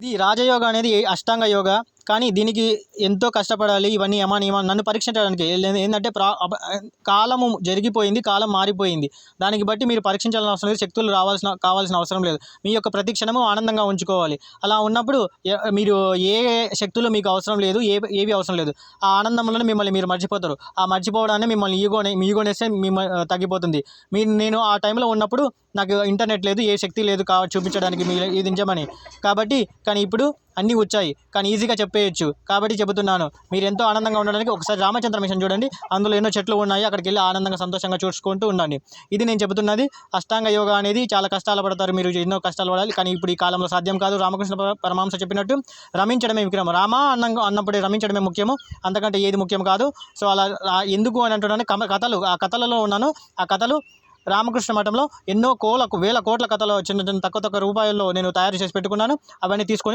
ఇది రాజయోగ అనేది అష్టాంగ యోగ. కానీ దీనికి ఎంతో కష్టపడాలి. ఇవన్నీ యమ నియమాలు నన్ను పరీక్షించడానికి ఏందంటే కాలము జరిగిపోయింది. కాలం మారిపోయింది. దానికి బట్టి మీరు పరీక్షించాల్సిన అవసరం లేదు. శక్తులు కావాల్సిన అవసరం లేదు. మీ యొక్క ప్రతి క్షణము ఆనందంగా ఉంచుకోవాలి. అలా ఉన్నప్పుడు మీరు ఏ శక్తులు మీకు అవసరం లేదు. ఏవి అవసరం లేదు. ఆ ఆనందంలోనే మిమ్మల్ని మీరు మర్చిపోతారు. ఆ మర్చిపోవడాన్ని మిమ్మల్ని మీ ఈగోనెస్సే తగ్గిపోతుంది. నేను ఆ టైంలో ఉన్నప్పుడు నాకు ఇంటర్నెట్ లేదు. ఏ శక్తి లేదు చూపించడానికి ఇది నిజమని. కానీ ఇప్పుడు అన్నీ వచ్చాయి. కానీ ఈజీగా చెప్పేయచ్చు. కాబట్టి చెబుతున్నాను. మీరు ఎంతో ఆనందంగా ఉండడానికి ఒకసారి రామచంద్ర మిషన్ చూడండి. అందులో ఎన్నో చెట్లు ఉన్నాయి. అక్కడికి వెళ్ళి ఆనందంగా సంతోషంగా చూసుకుంటూ ఉండండి. ఇది నేను చెబుతున్నది. అష్టాంగ యోగా అనేది చాలా కష్టాలు పడతారు. మీరు ఎన్నో కష్టాలు పడాలి. కానీ ఇప్పుడు ఈ కాలంలో సాధ్యం కాదు. రామకృష్ణ పరమహంస చెప్పినట్టు రమించడమే ముఖ్యం. అన్నప్పుడు రమించడమే ముఖ్యము. అంతకంటే ఏది ముఖ్యం కాదు. సో అలా ఎందుకు అని అంటున్నాను. కథలు ఆ కథలలో ఉన్నాను. ఆ కథలు రామకృష్ణ మఠంలో ఎన్నో వేల కోట్ల కథలు చిన్న చిన్న తక్కువ రూపాయల్లో నేను తయారు చేసి పెట్టుకున్నాను. అవన్నీ తీసుకొని